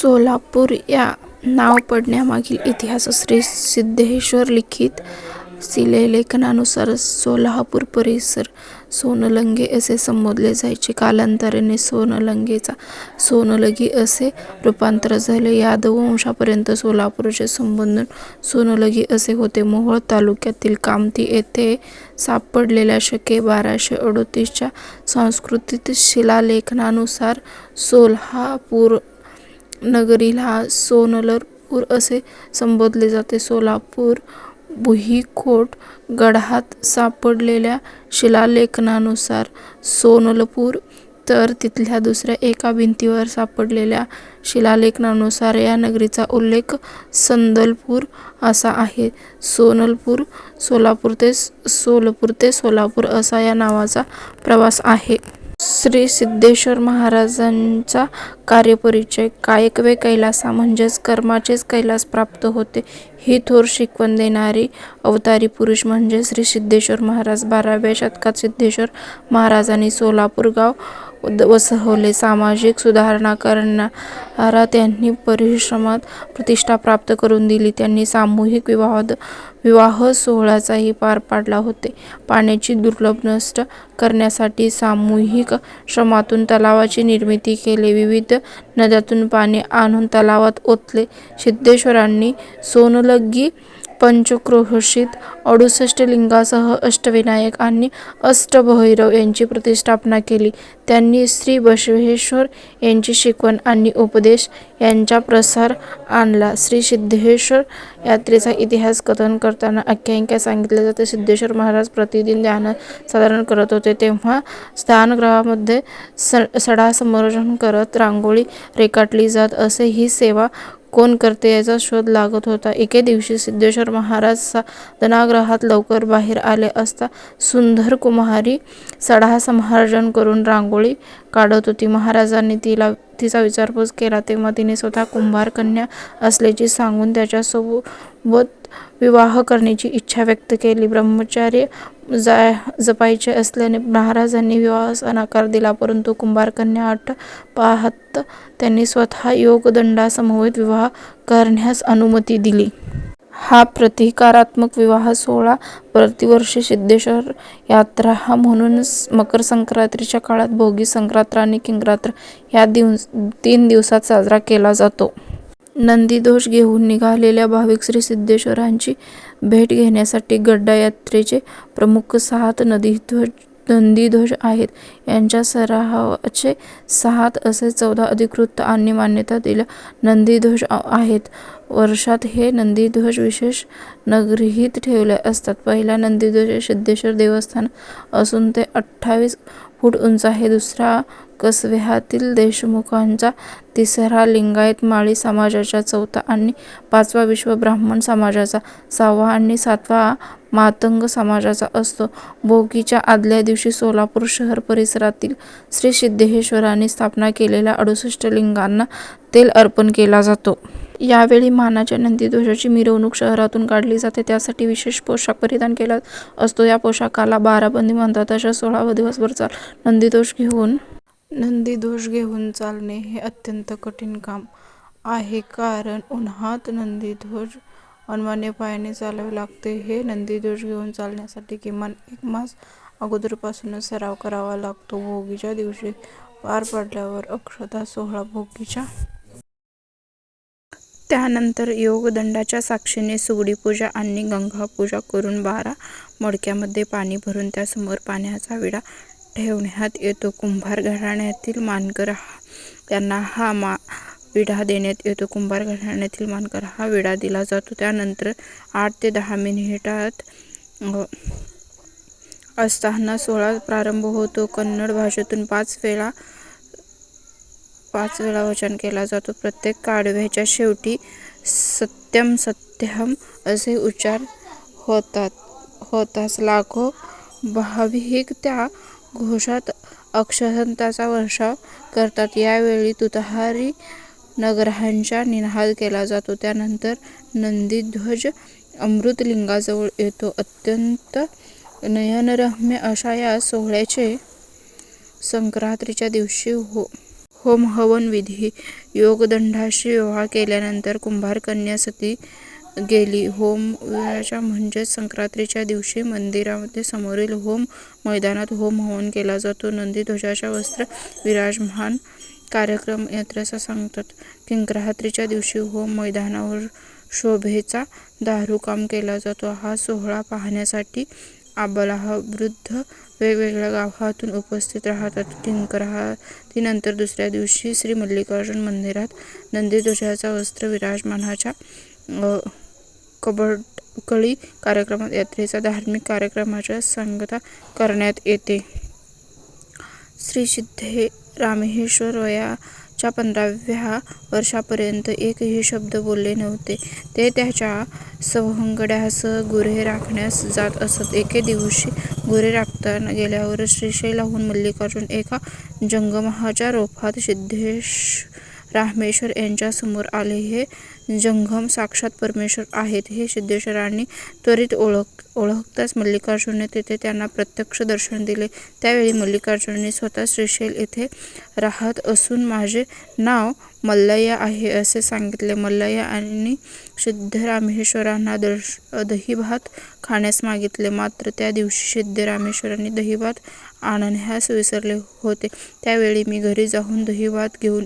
सोलापूर या नाव पडण्यामागील इतिहास श्री सिद्धेश्वर लिखित शिलालेखानुसार सोलापूर परिसर सोनलंगे असे संबोधले जायचे. कालांतराने सोनलंगेचा सोनलगी असे रूपांतर झाले. यादव वंशापर्यंत सोलापूरचे संबोधन सोनलगी असे होते. मोहोळ तालुक्यातील कामठी येथे सापडलेल्या शके 1238 च्या संस्कृत शिलालेखानुसार सोलापूर नगरीला सोनलपूर असे संबोधले जाते. सोलापूर भुईकोट गडात सापडलेल्या शिलालेखानुसार सोनलपूर, तर तिथल्या दुसऱ्या एका भिंतीवर सापडलेल्या शिलालेखानुसार या नगरीचा उल्लेख संदलपूर असा आहे. सोनलपूर सोलापूर ते सोलापूर असा या नावाचा प्रवास आहे. श्री सिद्धेश्वर महाराजांचा कार्यपरिचय. कायकवे कैलासा म्हणजेच कर्माचेच कैलास प्राप्त होते ही थोर शिकवण देणारी अवतारी पुरुष म्हणजे श्री सिद्धेश्वर महाराज. 12व्या शतकात सिद्धेश्वर महाराजांनी सोलापूर गाव वसवले. सामाजिक सुधारणा करणारा त्यांनी परिश्रमात प्रतिष्ठा प्राप्त करून दिली. त्यांनी सामूहिक विवाह सोहळाही पार पाडला होते. पाण्याची दुर्लभ नष्ट करण्यासाठी सामूहिक श्रमातून तलावाची निर्मिती केली. विविध नद्यांतून पाणी आणून तलावात ओतले. सिद्धेश्वरांनी सोनलगी पंचक्रोशीत 68 लिंगांसह अष्टविनायक आणि अष्टभैरव यांची प्रतिष्ठापना केली. त्यांनी श्री बसवेश्वर यांची शिकवण आणि उपदेश यांचा प्रसार आणला. श्री सिद्धेश्वर यात्रेचा इतिहास कथन करताना आख्यायिका सांगितली जाते. सिद्धेश्वर महाराज प्रतिदिन ध्यान साधना करत होते. तेव्हा स्नानगृहामध्ये सडा समर्पण करत रांगोळी रेखाटली जात असे. ही सेवा कोण करते याचा शोध लागत होता. एके दिवशी सिद्धेश्वर महाराज साधनागृहात लवकर बाहेर आले असता सुंदर कुमारी सडा समर्पण करून रांगोळी काढत होती. महाराजांनी तिचा विचारपूस केला तेव्हा तिने स्वतः कुंभार कन्या असल्याचे सांगून त्याच्यासोबत विवाह करण्याची इच्छा व्यक्त केली. ब्रह्मचर्य जपायचे असल्याने महाराजांनी विवाहास नकार दिला, परंतु कुंभार कन्या अट पाहत त्यांनी स्वतः योगदंडासमवेत विवाह करण्यास अनुमती दिली. हा प्रतिकारात्मक विवाह सोहळा प्रतिवर्षी सिद्धेश्वर यात्रा म्हणून मकर संक्रांतीच्या काळात भोगी संक्रांत आणि किंक्रांत या 3 दिवसात साजरा केला जातो. नंदीध्वज घेऊन निघालेल्या भाविक श्री सिद्धेश्वरांची भेट घेण्यासाठी गड्डा यात्रेचे प्रमुख 7 नंदीध्वज आहेत. यांच्या सरावाचे 7 असे 14 अधिकृत आणि मान्यता दिलेले नंदीध्वज आहेत. वर्षात हे नंदीध्वज विशेष नगरीत ठेवले असतात. पहिला नंदीध्वज सिद्धेश्वर देवस्थान असून ते 28 फूट उंच आहे. दुसरा कसब्यातील देशमुखांचा, तिसरा लिंगायत माळी समाजाचा, चौथा आणि 5वा विश्व ब्राह्मण समाजाचा, 6वा आणि 7वा मातंग समाजाचा असतो. भोगीच्या आदल्या दिवशी सोलापूर शहर परिसरातील श्री सिद्धेश्वरांनी स्थापना केलेल्या 68 लिंगांना तेल अर्पण केला जातो. यावेळी मानाच्या नंदीध्वजाची मिरवणूक शहरातून काढली जाते. त्यासाठी विशेष पोशाख परिधान केला असतो. या पोशाखाला बाराबंदी म्हणतात. अशा 16 दिवसभर नंदीध्वज घेऊन चालणे हे अत्यंत कठीण काम आहे, कारण उन्हात नंदीध्वज अनवाणी पायाने चालावे लागते. हे नंदीध्वज घेऊन चालण्यासाठी किमान 1 मास अगोदरपासूनच सराव करावा लागतो. भोगीच्या दिवशी पार पडल्यावर अक्षता सोहळा भोगीच्या त्यानंतर योगदंडाच्या साक्षीने सुगडी पूजा आणि गंगा पूजा करून 12 मडक्यामध्ये पाणी भरून त्यासमोर पाण्याचा विडा ठेवण्यात येतो. कुंभार घराण्यातील मानकर यांना हा विडा देण्यात येतो. कुंभार घराण्यातील मानकर हा विडा दिला जातो. त्यानंतर 8 ते 10 मिनिटात असताना सोहळा प्रारंभ होतो. कन्नड भाषेतून 5 वेळा वचन केला जातो. प्रत्येक काडव्याच्या शेवटी सत्यम सत्यम असे उच्चार होताच लाखो भाविक त्या घोषात अक्षतांचा वर्षाव करतात. यावेळी तुतारी नगरांचा निनाद केला जातो. त्यानंतर नंदीध्वज अमृतलिंगाजवळ येतो. अत्यंत नयनरम्य अशा या सोहळ्याचे संक्रांतीच्या दिवशी होम हवन विधी. योगदंडाशी विवाह केल्यानंतर कुंभार कन्या सती गेली. होमवेळाच्या म्हणजेच संक्रांतीच्या दिवशी मंदिरामध्ये समोरील होम मैदानात होम हवन केला जातो. नंदीध्वजाच्या वस्त्र विराजमान कार्यक्रम यात्रेचा सांगतात. किंक्रातीच्या दिवशी होम मैदानावर शोभेचा दारूकाम केला जातो. हा सोहळा पाहण्यासाठी आबालवृद्ध वेगवेगळ्या गावातून उपस्थित राहतात. किंक्रातीनंतर दुसऱ्या दिवशी श्री मल्लिकार्जुन मंदिरात नंदीध्वजाच्या वस्त्र विराजमानाच्या कबड्डकळी कार्यक्रमात यात्रेच्या धार्मिक कार्यक्रमाची सांगता करण्यात येते. श्री सिद्धरामेश्वर वयाच्या 15व्या वर्षापर्यंत एकही शब्द बोलले नव्हते. ते त्याच्या सवंगड्यासह गुरे राखण्यास जात असत. एके दिवशी गुरे राखता गेल्यावर श्रीशैलहून मल्लिकार्जुन एका जंगमाच्या रूपात सिद्धरामेश्वर यांच्यासमोर आले. हे जंगम साक्षात परमेश्वर आहेत हे सिद्धेश्वरांनी त्वरित ओळखताच मल्लिकार्जुनने तेथे त्यांना प्रत्यक्ष दर्शन दिले. त्यावेळी मल्लिकार्जुनने स्वतः श्रीशैल येथे राहत असून माझे नाव मल्लय्या आहे असे सांगितले. मल्लय्या यांनी सिद्धरामेश्वरांना दहीभात खाण्यास मागितले. मात्र त्या दिवशी सिद्धरामेश्वरांनी दहीभात आणण्यास विसरले होते. त्यावेळी मी घरी जाऊन दहीभात घेऊन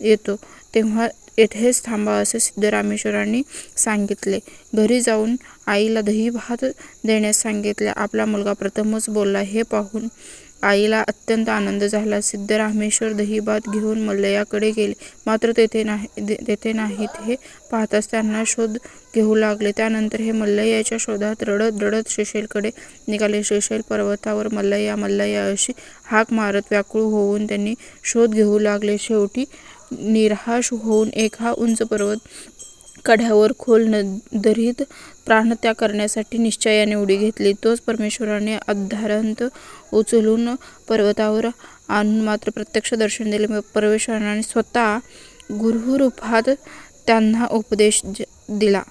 येतो तेव्हा येथेच थांबा असे सिद्धरामेश्वरांनी सांगितले. घरी जाऊन आईला दहीभात देण्यास सांगितले. आपला मुलगा प्रथमच बोलला हे पाहून आईला अत्यंत आनंद झाला. सिद्धरामेश्वर दहीभात घेऊन मल्लय्याकडे गेले. मात्र तेथे नाहीत हे पाहताच त्यांना शोध घेऊ लागले. त्यानंतर हे मल्लय्याच्या शोधात रडत रडत श्रीशैलकडे निघाले. श्रीशैल पर्वतावर मल्लय्या मल्लय्या अशी हाक मारत व्याकुळ होऊन त्यांनी शोध घेऊ लागले. शेवटी निराश होऊन एका उंच पर्वत कड्यावर खोल दरीत प्राणत्याग करण्यासाठी निश्चयाने उडी घेतली. तोच परमेश्वराने आद्यांत उचलून पर्वतावर आणून मात्र प्रत्यक्ष दर्शन दिले. परमेश्वराने स्वतः गुरुरूपात त्यांना उपदेश दिला.